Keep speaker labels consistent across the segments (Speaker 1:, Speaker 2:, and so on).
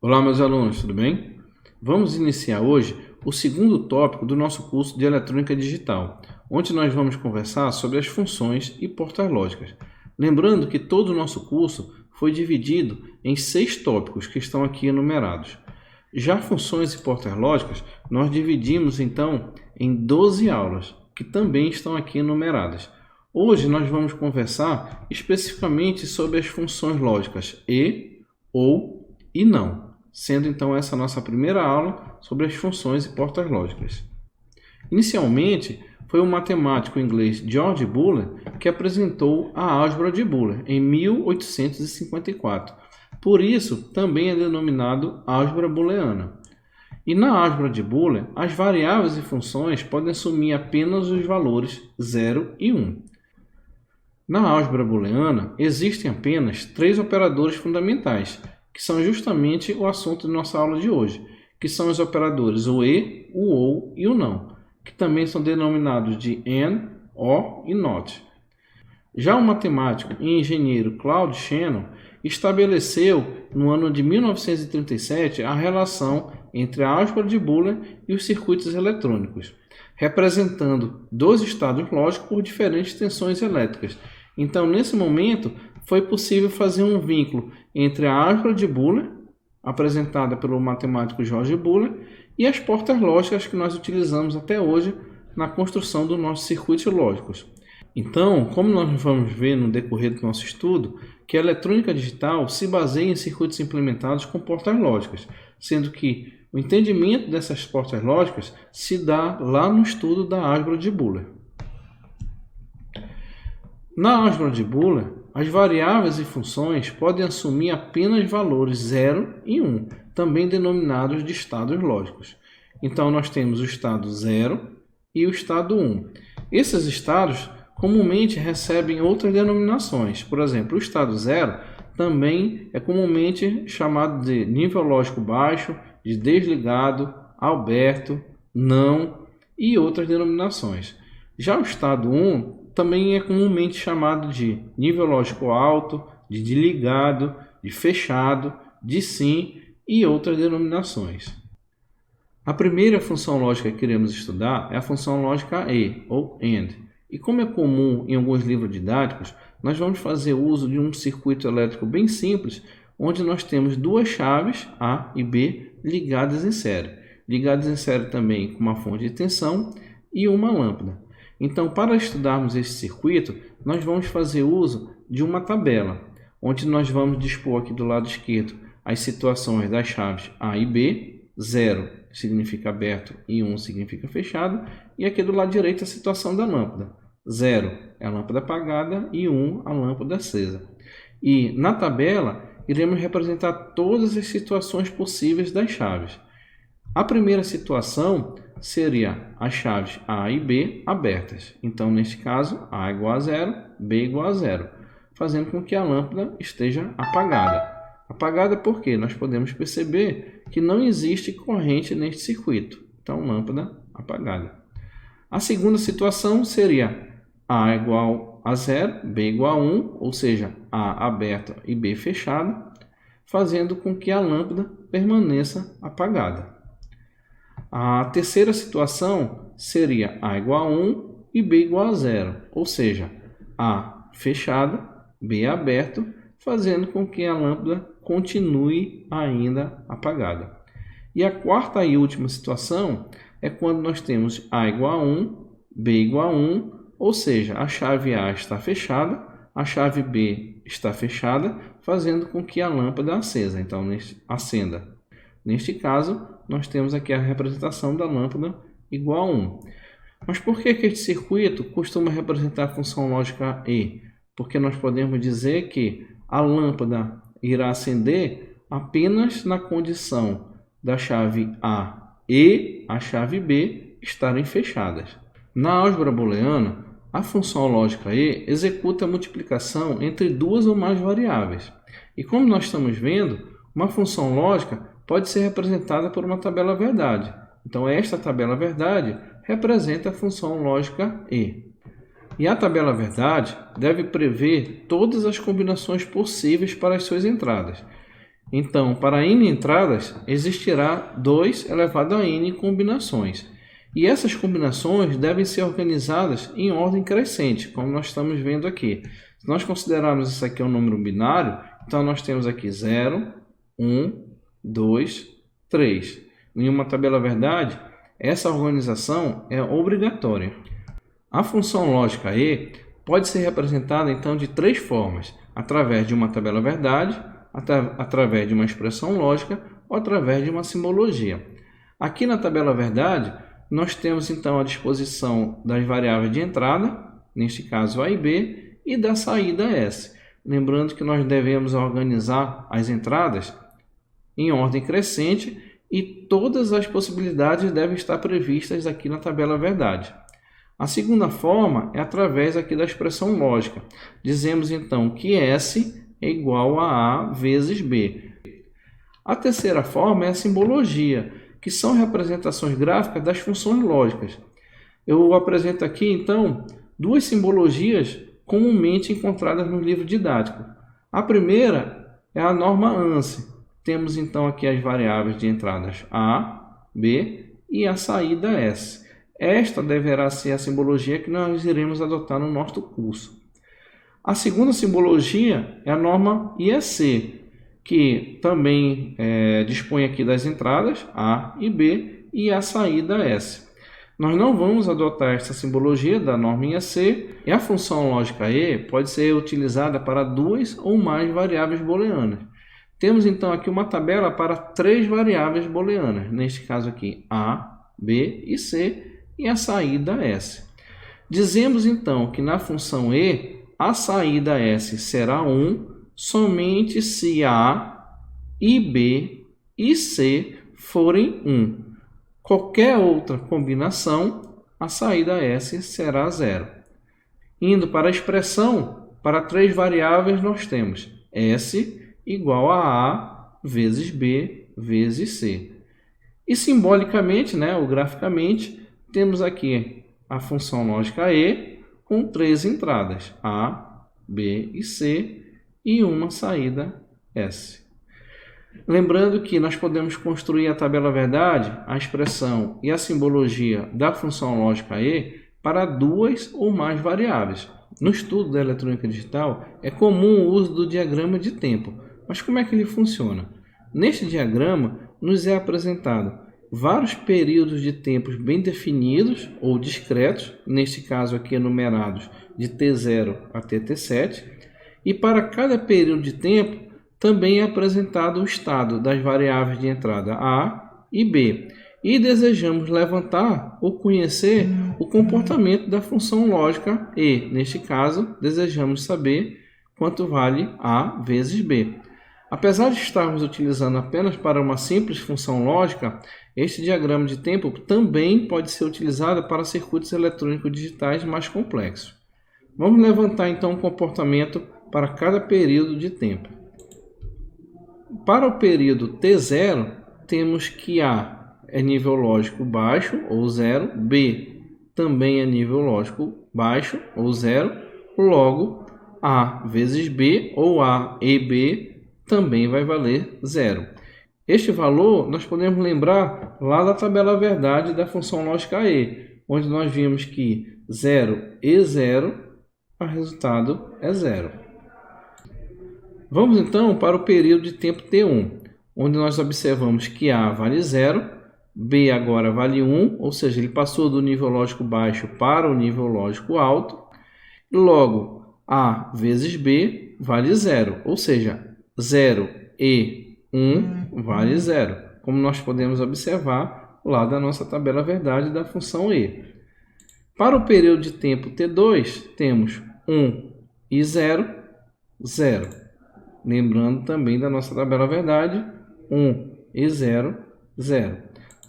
Speaker 1: Olá, meus alunos, tudo bem? Vamos iniciar hoje o segundo tópico do nosso curso de Eletrônica Digital, onde nós vamos conversar sobre as funções e portas lógicas. Lembrando que todo o nosso curso foi dividido em 6 tópicos que estão aqui enumerados. Já funções e portas lógicas, nós dividimos então em 12 aulas, que também estão aqui enumeradas. Hoje nós vamos conversar especificamente sobre as funções lógicas e, ou e não, sendo então essa a nossa primeira aula sobre as funções e portas lógicas. Inicialmente, foi o matemático inglês George Boole que apresentou a álgebra de Boole em 1854. Por isso, também é denominado álgebra booleana. E na álgebra de Boole, as variáveis e funções podem assumir apenas os valores 0 e 1. Na álgebra booleana, existem apenas 3 operadores fundamentais, que são justamente o assunto de nossa aula de hoje, que são os operadores o e, o ou e o não, que também são denominados de and, or e not. Já o matemático e engenheiro Claude Shannon estabeleceu, no ano de 1937, a relação entre a álgebra de Boole e os circuitos eletrônicos, representando 2 estados lógicos por diferentes tensões elétricas. Então, nesse momento, foi possível fazer um vínculo entre a álgebra de Boole, apresentada pelo matemático George Boole, e as portas lógicas que nós utilizamos até hoje na construção dos nossos circuitos lógicos. Então, como nós vamos ver no decorrer do nosso estudo, que a eletrônica digital se baseia em circuitos implementados com portas lógicas, sendo que o entendimento dessas portas lógicas se dá lá no estudo da álgebra de Boole. Na álgebra de Boole, as variáveis e funções podem assumir apenas valores 0 e 1, também denominados de estados lógicos. Então, nós temos o estado 0 e o estado 1. Esses estados comumente recebem outras denominações. Por exemplo, o estado 0 também é comumente chamado de nível lógico baixo, de desligado, aberto, não e outras denominações. Já o estado 1 também é comumente chamado de nível lógico alto, de ligado, de fechado, de sim e outras denominações. A primeira função lógica que queremos estudar é a função lógica e, ou and. E como é comum em alguns livros didáticos, nós vamos fazer uso de um circuito elétrico bem simples, onde nós temos 2 chaves, A e B, ligadas em série. Ligadas em série também com uma fonte de tensão e uma lâmpada. Então, para estudarmos esse circuito, nós vamos fazer uso de uma tabela, onde nós vamos dispor aqui do lado esquerdo as situações das chaves A e B, 0 significa aberto e 1 significa fechado, e aqui do lado direito a situação da lâmpada. 0 é a lâmpada apagada e 1 a lâmpada acesa. E na tabela, iremos representar todas as situações possíveis das chaves. A primeira situação seria as chaves A e B abertas. Então, neste caso, A igual a 0, B igual a 0, fazendo com que a lâmpada esteja apagada. Apagada porque nós podemos perceber que não existe corrente neste circuito. Então, lâmpada apagada. A segunda situação seria A igual a 0, B igual a 1, ou seja, A aberta e B fechada, fazendo com que a lâmpada permaneça apagada. A terceira situação seria A igual a 1 e B igual a 0, ou seja, A fechada, B aberto, fazendo com que a lâmpada continue ainda apagada. E a quarta e última situação é quando nós temos A igual a 1, B igual a 1, ou seja, a chave A está fechada, a chave B está fechada, fazendo com que a lâmpada acenda. Neste caso, nós temos aqui a representação da lâmpada igual a 1. Mas por que este circuito costuma representar a função lógica E? Porque nós podemos dizer que a lâmpada irá acender apenas na condição da chave A e a chave B estarem fechadas. Na álgebra booleana, a função lógica E executa a multiplicação entre 2 ou mais variáveis. E como nós estamos vendo, uma função lógica pode ser representada por uma tabela verdade. Então, esta tabela verdade representa a função lógica E. E a tabela verdade deve prever todas as combinações possíveis para as suas entradas. Então, para n entradas, existirá 2 elevado a n combinações. E essas combinações devem ser organizadas em ordem crescente, como nós estamos vendo aqui. Se nós considerarmos isso aqui um número binário, então nós temos aqui 0, 1, 2, 3. Em uma tabela verdade, essa organização é obrigatória. A função lógica E pode ser representada então de 3 formas: através de uma tabela verdade, através de uma expressão lógica ou através de uma simbologia. Aqui na tabela verdade, nós temos então a disposição das variáveis de entrada, neste caso A e B, e da saída S. Lembrando que nós devemos organizar as entradas em ordem crescente e todas as possibilidades devem estar previstas aqui na tabela verdade. A segunda forma é através aqui da expressão lógica. Dizemos então que S é igual a A vezes B. A terceira forma é a simbologia, que são representações gráficas das funções lógicas. Eu apresento aqui então 2 simbologias comumente encontradas no livro didático. A primeira é a norma ANSI. Temos então aqui as variáveis de entradas A, B e a saída S. Esta deverá ser a simbologia que nós iremos adotar no nosso curso. A segunda simbologia é a norma IEC, que também dispõe aqui das entradas A e B e a saída S. Nós não vamos adotar essa simbologia da norma IEC e a função lógica E pode ser utilizada para 2 ou mais variáveis booleanas. Temos então aqui uma tabela para 3 variáveis booleanas, neste caso aqui A, B e C, e a saída S. Dizemos então que na função E, a saída S será 1 somente se A e B e C forem 1. Qualquer outra combinação, a saída S será 0. Indo para a expressão, para 3 variáveis nós temos S igual a A vezes B vezes C. E simbolicamente, ou graficamente, temos aqui a função lógica E com 3 entradas, A, B e C, e uma saída S. Lembrando que nós podemos construir a tabela verdade, a expressão e a simbologia da função lógica E para 2 ou mais variáveis. No estudo da eletrônica digital, é comum o uso do diagrama de tempo. Mas como é que ele funciona? Neste diagrama, nos é apresentado vários períodos de tempos bem definidos ou discretos, neste caso aqui enumerados de T0 até T7, e para cada período de tempo também é apresentado o estado das variáveis de entrada A e B, e desejamos levantar ou conhecer o comportamento da função lógica E. Neste caso, desejamos saber quanto vale A vezes B. Apesar de estarmos utilizando apenas para uma simples função lógica, este diagrama de tempo também pode ser utilizado para circuitos eletrônicos digitais mais complexos. Vamos levantar então o comportamento para cada período de tempo. Para o período T0, temos que A é nível lógico baixo ou 0, B também é nível lógico baixo ou 0, logo A vezes B ou A e B também vai valer 0. Este valor nós podemos lembrar lá da tabela verdade da função lógica E, onde nós vimos que 0 e 0, o resultado é 0. Vamos então para o período de tempo T1, onde nós observamos que A vale 0, B agora vale 1, ou seja, ele passou do nível lógico baixo para o nível lógico alto, e logo A vezes B vale 0, ou seja, 0 e 1 vale 0, como nós podemos observar lá da nossa tabela verdade da função E. Para o período de tempo T2, temos 1 e 0, 0. Lembrando também da nossa tabela verdade, 1 e 0, 0.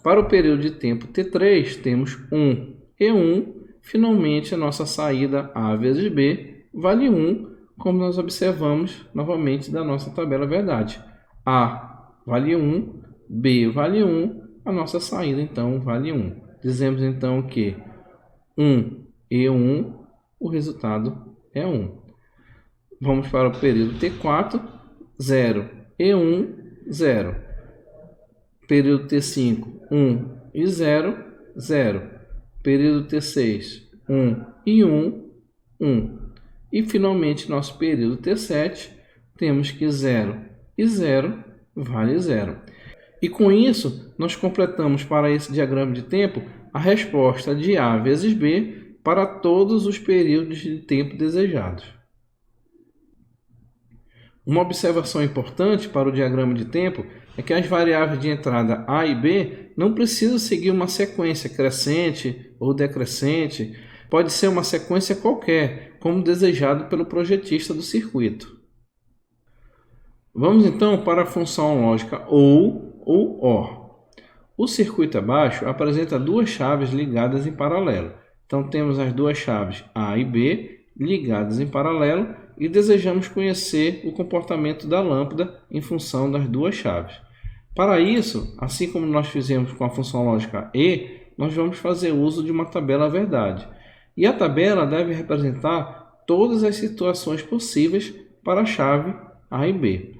Speaker 1: Para o período de tempo T3, temos 1 e 1. Finalmente, a nossa saída A vezes B vale 1, como nós observamos novamente da nossa tabela verdade. A vale 1, B vale 1, a nossa saída então vale 1. Dizemos então que 1 e 1, o resultado é 1. Vamos para o período T4, 0 e 1, 0. Período T5, 1 e 0, 0. Período T6, 1 e 1, 1. E finalmente nosso período T7, temos que 0 e 0 vale 0. E com isso, nós completamos para esse diagrama de tempo a resposta de A vezes B para todos os períodos de tempo desejados. Uma observação importante para o diagrama de tempo é que as variáveis de entrada A e B não precisam seguir uma sequência crescente ou decrescente, pode ser uma sequência qualquer, como desejado pelo projetista do circuito. Vamos então para a função lógica ou OR. O circuito abaixo apresenta duas chaves ligadas em paralelo. Então temos as duas chaves A e B ligadas em paralelo e desejamos conhecer o comportamento da lâmpada em função das duas chaves. Para isso, assim como nós fizemos com a função lógica E, nós vamos fazer uso de uma tabela verdade. E a tabela deve representar todas as situações possíveis para a chave A e B.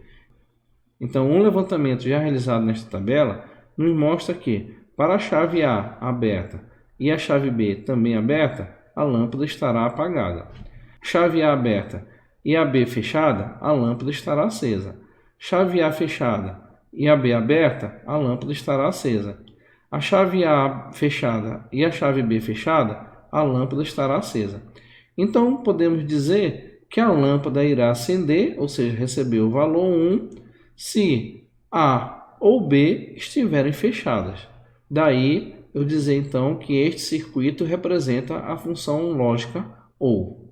Speaker 1: Então, um levantamento já realizado nesta tabela nos mostra que, para a chave A aberta e a chave B também aberta, a lâmpada estará apagada. Chave A aberta e a B fechada, a lâmpada estará acesa. Chave A fechada e a B aberta, a lâmpada estará acesa. A chave A fechada e a chave B fechada, a lâmpada estará acesa. Então, podemos dizer que a lâmpada irá acender, ou seja, receber o valor 1, se A ou B estiverem fechadas. Daí, eu dizer então que este circuito representa a função lógica OU.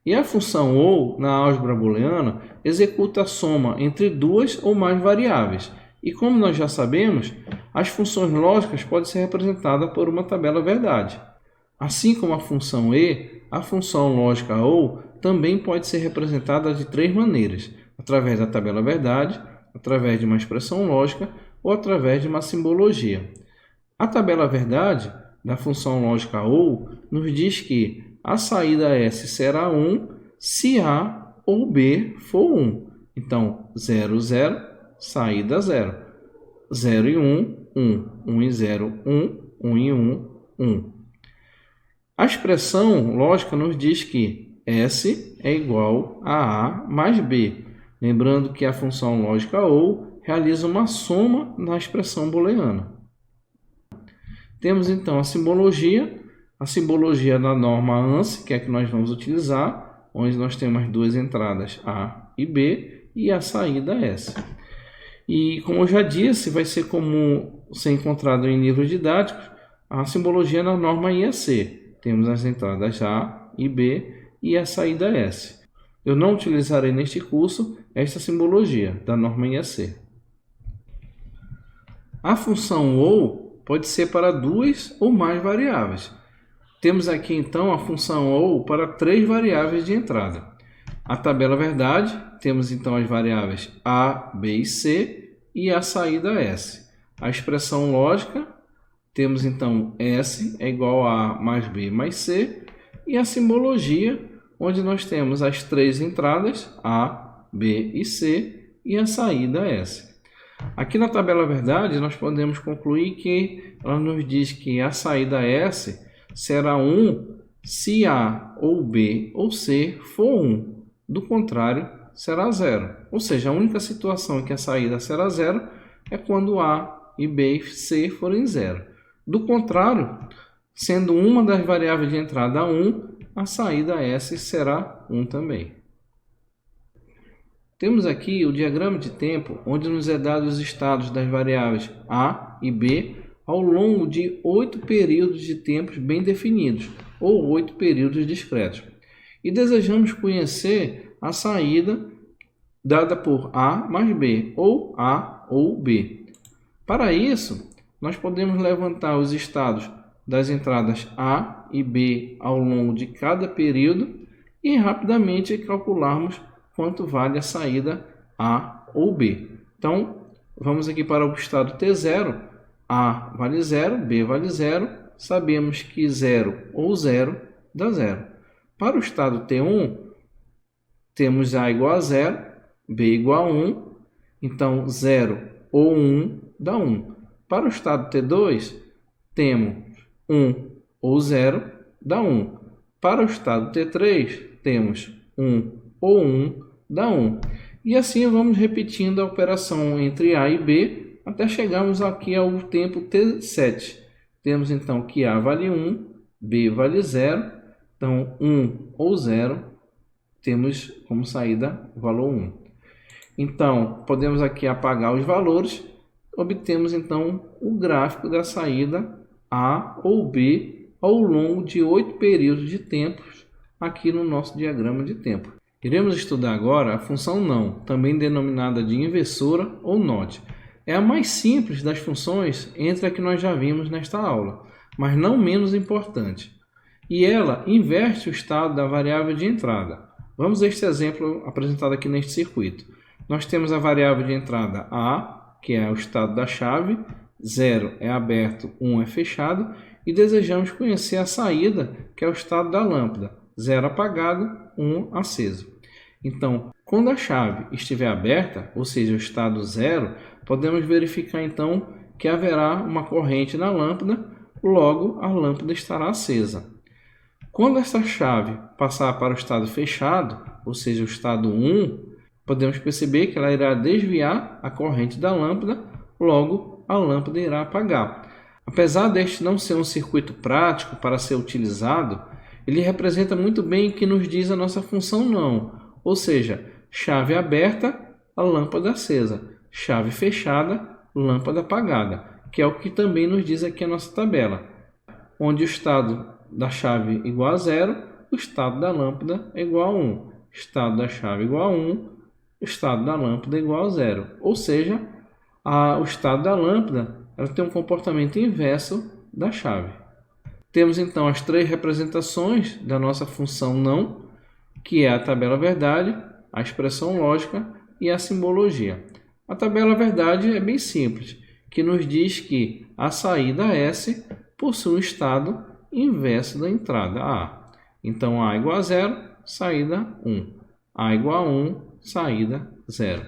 Speaker 1: E a função OU, na álgebra booleana, executa a soma entre duas ou mais variáveis. E como nós já sabemos, as funções lógicas podem ser representadas por uma tabela verdade. Assim como a função E, a função lógica OU também pode ser representada de três maneiras: através da tabela verdade, através de uma expressão lógica ou através de uma simbologia. A tabela verdade da função lógica OU nos diz que a saída S será 1 se A ou B for 1. Então, 0, 0, saída 0. 0 e 1, 1. 1 e 0, 1. 1 e 1, 1. A expressão lógica nos diz que S é igual a A mais B. Lembrando que a função lógica OU realiza uma soma na expressão booleana. Temos então a simbologia da norma ANSI, que é a que nós vamos utilizar, onde nós temos as duas entradas A e B e a saída S. E como eu já disse, vai ser comum ser encontrado em livros didáticos a simbologia da norma IEC. Temos as entradas A e B e a saída S. Eu não utilizarei neste curso esta simbologia da norma IEC. A função OU pode ser para duas ou mais variáveis. Temos aqui então a função OU para três variáveis de entrada. A tabela verdade, temos então as variáveis A, B e C e a saída S. A expressão lógica, temos então S é igual a A mais B mais C. E a simbologia, onde nós temos as três entradas A, B e C e a saída S. Aqui na tabela verdade, nós podemos concluir que ela nos diz que a saída S será 1 se A ou B ou C for 1. Do contrário, será 0. Ou seja, a única situação em que a saída será 0 é quando A e B e C forem 0. Do contrário, sendo uma das variáveis de entrada 1, a saída S será 1 também. Temos aqui o diagrama de tempo, onde nos é dado os estados das variáveis A e B ao longo de 8 períodos de tempos bem definidos, ou 8 períodos discretos. E desejamos conhecer a saída dada por A mais B, ou A ou B. Para isso, nós podemos levantar os estados das entradas A e B ao longo de cada período e rapidamente calcularmos quanto vale a saída A ou B. Então, vamos aqui para o estado T0. A vale 0, B vale 0. Sabemos que 0 ou 0 dá 0. Para o estado T1, temos A igual a 0, B igual a 1. Então, 0 ou 1 dá 1. Para o estado T2, temos 1 ou 0 dá 1. Para o estado T3, temos 1 ou 1 dá 1. E assim vamos repetindo a operação entre A e B até chegarmos aqui ao tempo T7. Temos então que A vale 1, B vale 0. Então 1 ou 0 temos como saída o valor 1. Então podemos aqui apagar os valores. Obtemos então o gráfico da saída A ou B ao longo de 8 períodos de tempos aqui no nosso diagrama de tempo. Iremos estudar agora a função não, também denominada de inversora ou not. É a mais simples das funções entre a que nós já vimos nesta aula, mas não menos importante. E ela inverte o estado da variável de entrada. Vamos a este exemplo apresentado aqui neste circuito. Nós temos a variável de entrada A, que é o estado da chave, 0 é aberto, 1 é fechado, e desejamos conhecer a saída, que é o estado da lâmpada, 0 apagado, 1 aceso. Então, quando a chave estiver aberta, ou seja, o estado 0, podemos verificar então que haverá uma corrente na lâmpada, logo a lâmpada estará acesa. Quando essa chave passar para o estado fechado, ou seja, o estado 1, podemos perceber que ela irá desviar a corrente da lâmpada, logo a lâmpada irá apagar. Apesar deste não ser um circuito prático para ser utilizado, ele representa muito bem o que nos diz a nossa função não, ou seja, chave aberta, a lâmpada acesa, chave fechada, lâmpada apagada, que é o que também nos diz aqui a nossa tabela, onde o estado da chave é igual a 0, o estado da lâmpada é igual a 1, estado da chave é igual a 1, o estado da lâmpada é igual a 0, ou seja, o estado da lâmpada ela tem um comportamento inverso da chave. Temos então as três representações da nossa função não, que é a tabela verdade, a expressão lógica e a simbologia. A tabela verdade é bem simples, que nos diz que a saída S possui um estado inverso da entrada A. Então A igual a 0, saída 1. A igual a 1, saída 0.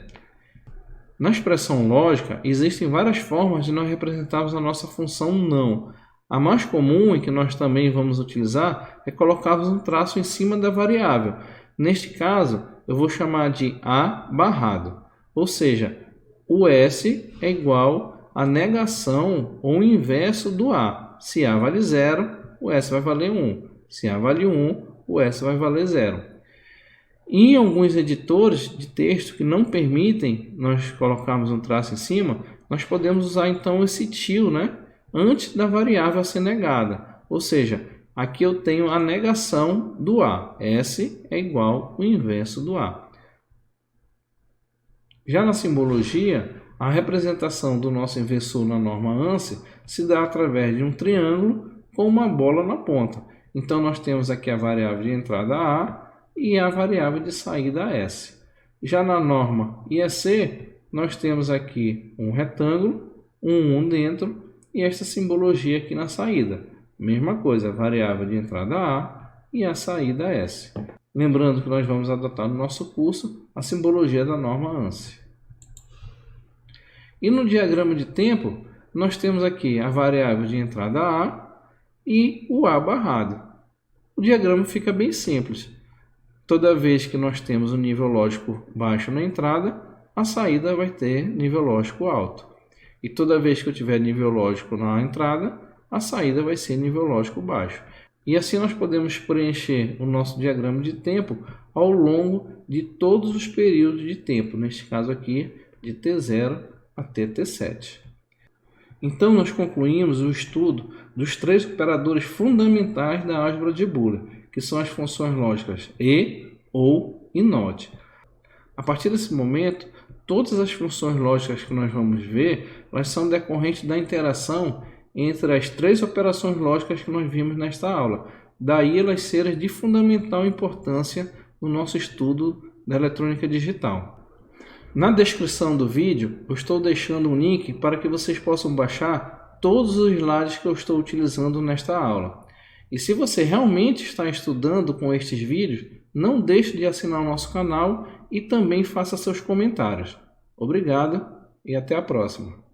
Speaker 1: Na expressão lógica, existem várias formas de nós representarmos a nossa função não. A mais comum e que nós também vamos utilizar é colocarmos um traço em cima da variável. Neste caso, eu vou chamar de A barrado, ou seja, o S é igual à negação ou inverso do A. Se A vale 0, o S vai valer 1. Se A vale 1, o S vai valer 0. Em alguns editores de texto que não permitem nós colocarmos um traço em cima, nós podemos usar então esse til, antes da variável ser negada. Ou seja, aqui eu tenho a negação do A. S é igual ao inverso do A. Já na simbologia, a representação do nosso inversor na norma ANSI se dá através de um triângulo com uma bola na ponta. Então, nós temos aqui a variável de entrada A e a variável de saída S. Já na norma IEC, nós temos aqui um retângulo, um 1 dentro e esta simbologia aqui na saída. Mesma coisa, a variável de entrada A e a saída S. Lembrando que nós vamos adotar no nosso curso a simbologia da norma ANSI. E no diagrama de tempo, nós temos aqui a variável de entrada A e o A barrado. O diagrama fica bem simples. Toda vez que nós temos um nível lógico baixo na entrada, a saída vai ter nível lógico alto. E toda vez que eu tiver nível lógico na entrada, a saída vai ser nível lógico baixo. E assim nós podemos preencher o nosso diagrama de tempo ao longo de todos os períodos de tempo, neste caso aqui de T0 até T7. Então nós concluímos o estudo dos três operadores fundamentais da álgebra de Boolean, que são as funções lógicas e, ou e not. A partir desse momento, todas as funções lógicas que nós vamos ver, elas são decorrentes da interação entre as três operações lógicas que nós vimos nesta aula. Daí elas serem de fundamental importância no nosso estudo da eletrônica digital. Na descrição do vídeo, eu estou deixando um link para que vocês possam baixar todos os slides que eu estou utilizando nesta aula. E se você realmente está estudando com estes vídeos, não deixe de assinar o nosso canal e também faça seus comentários. Obrigado e até a próxima.